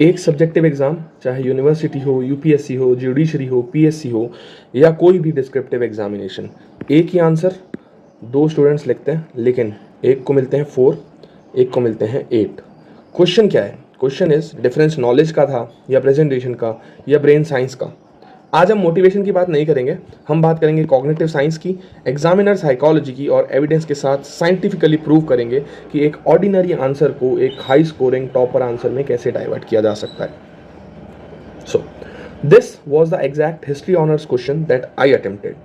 एक subjective exam, चाहे university हो, यूपीएससी हो, जुडिशरी हो, पीएससी हो, या कोई भी डिस्क्रिप्टिव एग्जामिनेशन, एक ही आंसर दो स्टूडेंट्स लिखते हैं, लेकिन एक को मिलते हैं 4, एक को मिलते हैं 8। क्वेश्चन क्या है? क्वेश्चन इज डिफरेंस नॉलेज का था, या प्रेजेंटेशन का, या ब्रेन साइंस का। आज हम मोटिवेशन की बात नहीं करेंगे, हम बात करेंगे कॉग्निटिव साइंस की, एग्जामिनर साइकोलॉजी की, और एविडेंस के साथ साइंटिफिकली प्रूव करेंगे कि एक ऑर्डिनरी आंसर को एक हाई स्कोरिंग टॉपर आंसर में कैसे डाइवर्ट किया जा सकता है। So this was the exact history honours question that I attempted.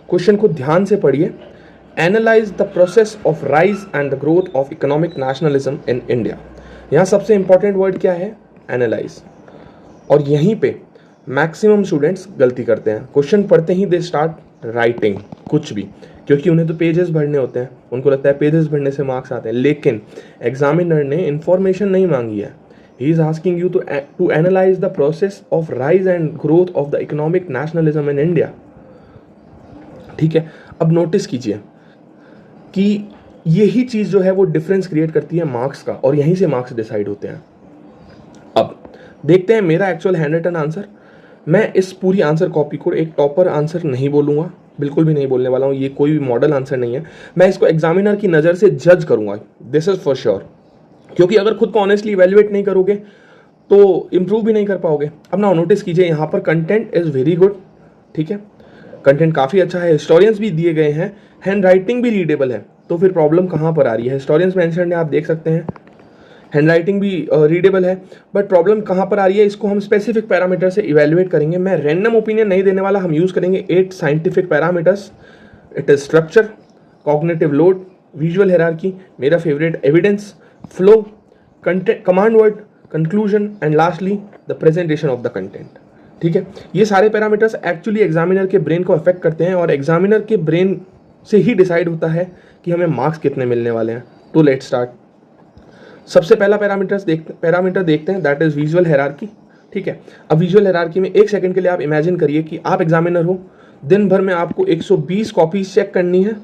Question को ध्यान से पढ़िए। Analyse the process of rise and the growth of economic nationalism in India. यहाँ सबसे इंपॉर्टेंट वर्ड क्या है? एनालाइज। और यहीं पे मैक्सिमम स्टूडेंट्स गलती करते हैं। क्वेश्चन पढ़ते ही दे स्टार्ट राइटिंग कुछ भी, क्योंकि उन्हें तो पेजेस भरने होते हैं, उनको लगता है पेजेस भरने से मार्क्स आते हैं। लेकिन एग्जामिनर ने इंफॉर्मेशन नहीं मांगी है। He is asking you to analyse the process of rise and growth of the economic nationalism in India. ठीक है, अब नोटिस कीजिए कि यही चीज़ जो है वो डिफरेंस क्रिएट करती है मार्क्स का, और यहीं से मार्क्स डिसाइड होते हैं। अब देखते हैं मेरा एक्चुअल हैंड रिटन आंसर। मैं इस पूरी आंसर कॉपी को एक टॉपर आंसर नहीं बोलूँगा, बिल्कुल भी नहीं बोलने वाला हूँ। ये कोई भी मॉडल आंसर नहीं है। मैं इसको एग्जामिनर की नज़र से जज करूँगा, दिस इज़ फॉर श्योर। क्योंकि अगर खुद को ऑनेस्टली इवेल्युएट नहीं करोगे तो इम्प्रूव भी नहीं कर पाओगे। अब ना नोटिस कीजिए, यहाँ पर कंटेंट इज़ वेरी गुड। ठीक है, कंटेंट काफ़ी अच्छा है, हिस्टोरियंस भी दिए गए हैं, हैंड राइटिंग भी रीडेबल है। तो फिर प्रॉब्लम कहाँ पर आ रही है? हिस्टोरियंस मेंशन है, आप देख सकते हैं, हैंड राइटिंग भी रीडेबल है, बट प्रॉब्लम कहाँ पर आ रही है? इसको हम स्पेसिफिक पैरामीटर से इवेल्युएट करेंगे। मैं रैंडम ओपिनियन नहीं देने वाला, हम यूज़ करेंगे 8 scientific parameters. It is structure, cognitive load, visual hierarchy, मेरा favourite evidence, flow, content, command word, conclusion, and lastly the presentation of the content. ठीक है, ये सारे पैरामीटर्स एक्चुअली एग्जामिनर के ब्रेन को अफेक्ट करते हैं, और एग्जामिनर के ब्रेन से ही डिसाइड होता है कि हमें मार्क्स कितने मिलने वाले हैं। तो लेट्स स्टार्ट। सबसे पहला पैरामीटर देखते हैं, दैट इज विजुअल हायरार्की। ठीक है, अब विजुअल हायरार्की में एक सेकंड के लिए आप इमेजिन करिए कि आप एग्जामिनर हो, दिन भर में आपको 120 कॉपीज चेक करनी है,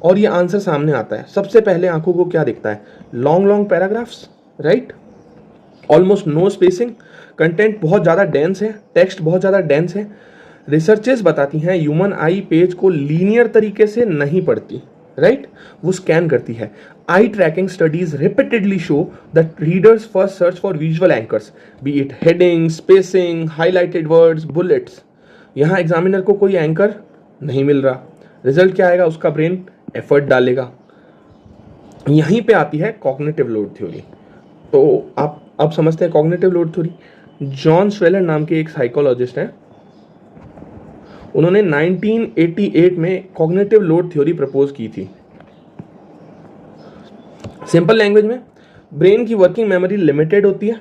और ये आंसर सामने आता है। सबसे पहले आंखों को क्या दिखता है? Long long paragraphs, right, almost no spacing, content बहुत ज़्यादा डेंस है, टेक्स्ट बहुत ज़्यादा डेंस है। रिसर्चेस बताती हैं ह्यूमन आई पेज को लीनियर तरीके से नहीं पढ़ती, राइट, वो स्कैन करती है। Eye tracking studies repeatedly show that readers first search for visual anchors, be it heading, spacing, highlighted words, bullets. यहाँ एग्जामिनर को कोई एंकर नहीं मिल रहा, रिजल्ट क्या आएगा? उसका ब्रेन एफर्ट डालेगा। यहीं पे आती है कॉग्निटिव लोड थ्योरी। तो आप अब समझते हैं कॉग्निटिव लोड थ्योरी। जॉन स्वेलर नाम के एक साइकोलॉजिस्ट हैं, उन्होंने 1988 में कॉग्निटिव लोड थ्योरी प्रपोज की थी। सिंपल लैंग्वेज में, ब्रेन की वर्किंग मेमोरी लिमिटेड होती है।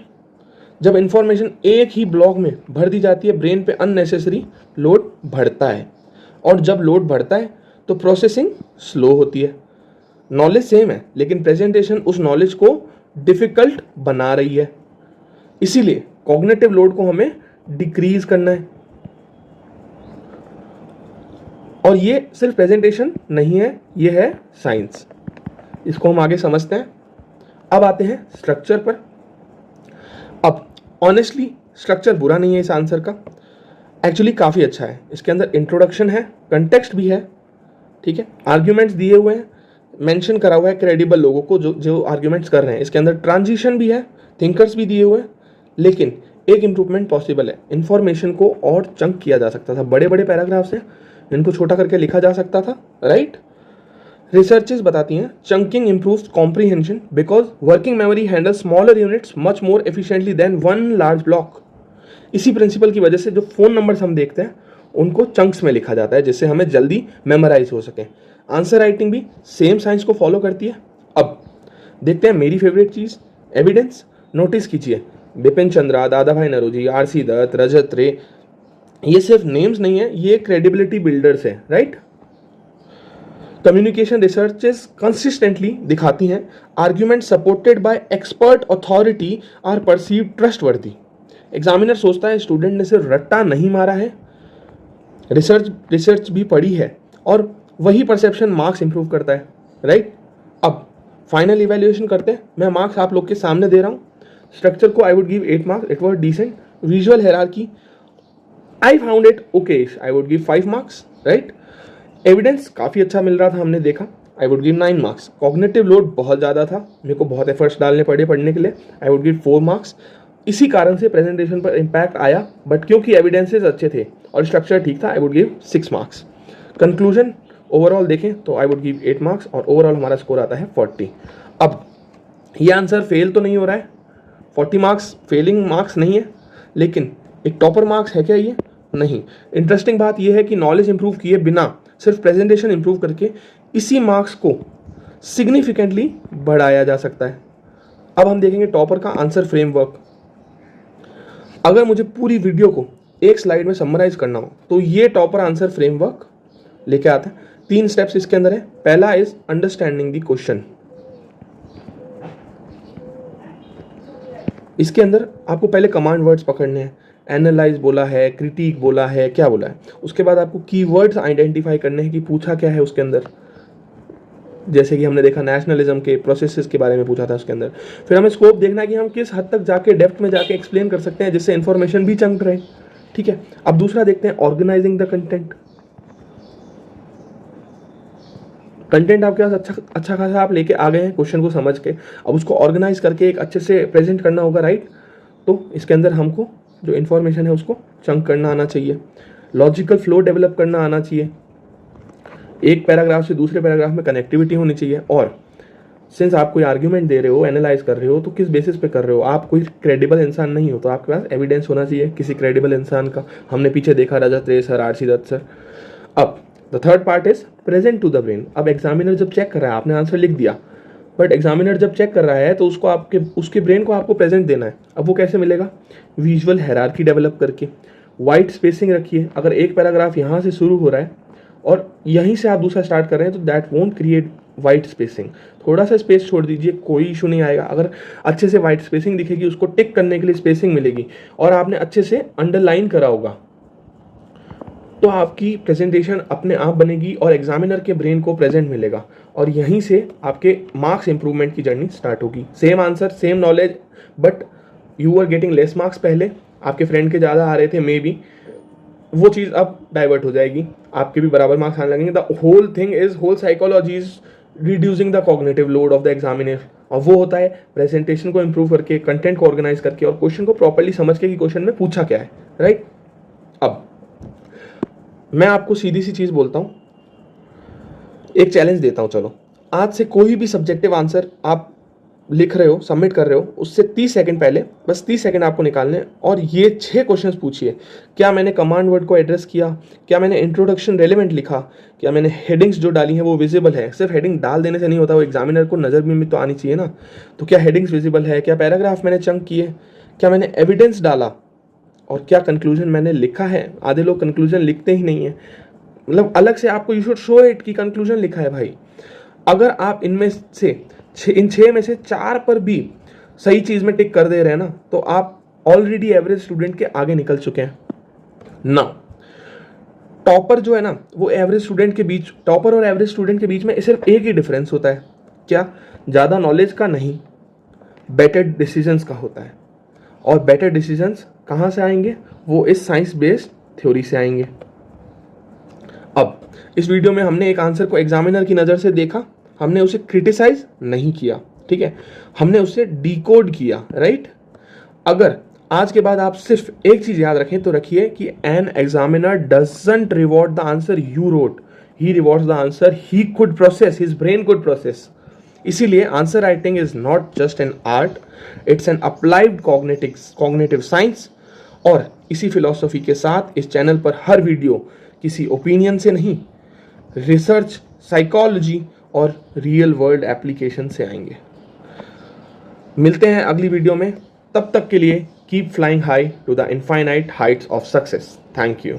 जब इंफॉर्मेशन एक ही ब्लॉक में भर दी जाती है, ब्रेन पे अननेसेसरी लोड बढ़ता है, और जब लोड बढ़ता है तो प्रोसेसिंग स्लो होती है। नॉलेज सेम है, लेकिन प्रेजेंटेशन उस नॉलेज को डिफिकल्ट बना रही है। इसीलिए कॉग्निटिव लोड को हमें डिक्रीज करना है। और ये सिर्फ प्रेजेंटेशन नहीं है, ये है साइंस। इसको हम आगे समझते हैं। अब आते हैं स्ट्रक्चर पर। अब ऑनेस्टली स्ट्रक्चर बुरा नहीं है इस आंसर का, एक्चुअली काफ़ी अच्छा है। इसके अंदर इंट्रोडक्शन है, कंटेक्स्ट भी है, ठीक है, आर्ग्यूमेंट्स दिए हुए हैं, मेंशन करा हुआ है क्रेडिबल लोगों को जो आर्ग्यूमेंट्स कर रहे हैं। इसके अंदर ट्रांजिशन भी है, थिंकर्स भी दिए हुए हैं, लेकिन एक इम्प्रूवमेंट पॉसिबल है। इन्फॉर्मेशन को और चंक किया जा सकता था। बड़े बड़े पैराग्राफ्स हैं, इनको छोटा करके लिखा जा सकता था, राइट। रिसर्चेस बताती हैं chunking improves comprehension because working memory handle smaller units much more efficiently than one large block. इसी प्रिंसिपल की वजह से जो फोन नंबर्स हम देखते हैं उनको चंक्स में लिखा जाता है, जिससे हमें जल्दी मेमोराइज हो सके। आंसर राइटिंग भी सेम साइंस को फॉलो करती है। अब देखते हैं मेरी फेवरेट चीज़, एविडेंस। नोटिस कीजिए, बिपिन चंद्रा, दादा भाई नौरोजी, आरसी दत्त, रजत रे, ये सिर्फ नेम्स नहीं है, ये क्रेडिबिलिटी बिल्डर्स है, राइट। कम्युनिकेशन रिसर्चेस कंसिस्टेंटली दिखाती हैं argument supported by expert authority are perceived trustworthy. Examiner सोचता है स्टूडेंट ने सिर्फ रट्टा नहीं मारा है, रिसर्च भी पढ़ी है, और वही परसेप्शन मार्क्स इंप्रूव करता है, राइट। अब फाइनल इवैल्यूएशन करते हैं। मैं मार्क्स आप लोग के सामने दे रहा हूँ। स्ट्रक्चर को I would give 8 marks, it was decent. Visual hierarchy I found it okay, I would give 5 marks, right. Evidence काफ़ी अच्छा मिल रहा था, हमने देखा, I would give 9 marks. Cognitive load बहुत ज़्यादा था, मेरे को बहुत एफर्ट्स डालने पड़े पढ़ने के लिए, आई वुड गिव 4 मार्क्स. इसी कारण से प्रेजेंटेशन पर इम्पैक्ट आया, बट क्योंकि एविडेंसेस अच्छे थे और स्ट्रक्चर ठीक था, आई would give 6 marks. Conclusion overall देखें तो आई वुड गिव 8 मार्क्स और ओवरऑल हमारा स्कोर आता है 40. अब ये आंसर फेल तो नहीं हो रहा है, 40 मार्क्स फेलिंग मार्क्स नहीं है, लेकिन एक टॉपर मार्क्स है क्या ये? नहीं. इंटरेस्टिंग बात ये है कि नॉलेज इंप्रूव किए बिना सिर्फ प्रेजेंटेशन इंप्रूव करके इसी मार्क्स को सिग्निफिकेंटली बढ़ाया जा सकता है. अब हम देखेंगे टॉपर का आंसर फ्रेमवर्क. अगर मुझे पूरी वीडियो को एक स्लाइड में समराइज करना हो तो ये टॉपर आंसर फ्रेमवर्क लेके आता है. 3 स्टेप्स इसके अंदर है. पहला इज अंडरस्टैंडिंग द क्वेश्चन. इसके अंदर आपको पहले कमांड वर्ड्स पकड़ने हैं. एनालाइज बोला है, क्रिटिक बोला है, क्या बोला है. उसके बाद आपको कीवर्ड्स आइडेंटिफाई करने हैं कि पूछा क्या है उसके अंदर. जैसे कि हमने देखा नेशनलिज्म के प्रोसेसेस के बारे में पूछा था उसके अंदर. फिर हमें स्कोप देखना है कि हम किस हद तक जाके डेप्थ में जाके एक्सप्लेन कर सकते हैं जिससे इन्फॉर्मेशन भी चंक रहे. ठीक है. अब दूसरा देखते हैं ऑर्गेनाइजिंग द कंटेंट. कंटेंट आपके पास अच्छा खासा आप लेके आ गए हैं क्वेश्चन को समझ के, अब उसको ऑर्गेनाइज करके एक अच्छे से प्रेजेंट करना होगा, राइट. तो इसके अंदर हमको जो इन्फॉर्मेशन है उसको चंक करना आना चाहिए, लॉजिकल फ्लो डेवलप करना आना चाहिए, एक पैराग्राफ से दूसरे पैराग्राफ में कनेक्टिविटी होनी चाहिए. और सिंस आप कोई आर्ग्यूमेंट दे रहे हो, एनालाइज कर रहे हो, तो किस बेसिस पे कर रहे हो, आप कोई क्रेडिबल इंसान नहीं हो, तो आपके पास एविडेंस होना चाहिए किसी क्रेडिबल इंसान का. हमने पीछे देखा Rajat Ray sir, RC Dutt sir. अब the third part is present to the brain. अब एग्जामिनर जब चेक कर रहा है, आपने आंसर लिख दिया, बट एग्जामिनर जब चेक कर रहा है तो उसको उसके ब्रेन को आपको प्रेजेंट देना है. अब वो कैसे मिलेगा? विजुअल हायरार्की डेवलप करके, वाइट स्पेसिंग रखिए. अगर एक पैराग्राफ यहाँ से शुरू हो रहा है और यहीं से आप दूसरा स्टार्ट कर रहे हैं तो that won't create white spacing. थोड़ा सा स्पेस छोड़ दीजिए, कोई इशू नहीं आएगा. अगर अच्छे से वाइट स्पेसिंग दिखेगी, उसको टिक करने के लिए स्पेसिंग मिलेगी और आपने अच्छे से अंडरलाइन करा होगा, तो आपकी प्रेजेंटेशन अपने आप बनेगी और एग्जामिनर के ब्रेन को प्रेजेंट मिलेगा और यहीं से आपके मार्क्स इंप्रूवमेंट की जर्नी स्टार्ट होगी. Same answer, same knowledge, but you are getting less marks. पहले आपके फ्रेंड के ज़्यादा आ रहे थे, मे बी वो चीज़ अब डाइवर्ट हो जाएगी, आपके भी बराबर मार्क्स आने लगेंगे. The whole thing is, whole psychology is reducing the cognitive load of the examiner. और वो होता है प्रेजेंटेशन को इंप्रूव करके, कंटेंट को ऑर्गेनाइज करके और क्वेश्चन को प्रॉपर्ली समझ के कि क्वेश्चन में पूछा क्या है, राइट. अब मैं आपको सीधी सी चीज़ बोलता हूँ, एक चैलेंज देता हूँ. चलो आज से कोई भी सब्जेक्टिव आंसर आप लिख रहे हो, सबमिट कर रहे हो, उससे 30 सेकंड पहले बस 30 सेकंड आपको निकालने और ये 6 क्वेश्चंस पूछिए. क्या मैंने कमांड वर्ड को एड्रेस किया? क्या मैंने इंट्रोडक्शन रेलेवेंट लिखा? क्या मैंने हेडिंग्स जो डाली हैं वो विजिबल है? सिर्फ हेडिंग डाल देने से नहीं होता, वो एग्जामिनर को नज़र में तो आनी चाहिए ना. तो क्या हेडिंग्स विजिबल है? क्या पैराग्राफ मैंने चंक किए? क्या मैंने एविडेंस डाला? और क्या कंक्लूजन मैंने लिखा है? आधे लोग कंक्लूजन लिखते ही नहीं है, मतलब अलग से आपको यू शुड शो इट कि कंक्लूजन लिखा है भाई. अगर आप इनमें से इन 6 में से 4 पर भी सही चीज़ में टिक कर दे रहे हैं ना, तो आप ऑलरेडी एवरेज स्टूडेंट के आगे निकल चुके हैं ना. टॉपर जो है ना, वो एवरेज स्टूडेंट के बीच, टॉपर और एवरेज स्टूडेंट के बीच में सिर्फ एक ही डिफरेंस होता है. क्या? ज़्यादा नॉलेज का नहीं, बेटर डिसीजंस का होता है. और बेटर डिसीजंस कहाँ से आएंगे? वो इस साइंस बेस्ड थ्योरी से आएंगे. अब इस वीडियो में हमने एक आंसर को एग्जामिनर की नज़र से देखा, हमने उसे क्रिटिसाइज नहीं किया, ठीक है, हमने उसे डिकोड किया, राइट. अगर आज के बाद आप सिर्फ एक चीज याद रखें तो रखिए कि an examiner doesn't reward the answer you rote, he rewards the answer he could process, his brain could process. इसीलिए answer writing is not just an art, it's an applied cognitive science. और इसी philosophy के साथ इस channel पर हर video किसी opinion से नहीं, रिसर्च, साइकोलॉजी और रियल वर्ल्ड एप्लीकेशन से आएंगे. मिलते हैं अगली वीडियो में, तब तक के लिए keep flying high to the infinite heights of success. Thank you.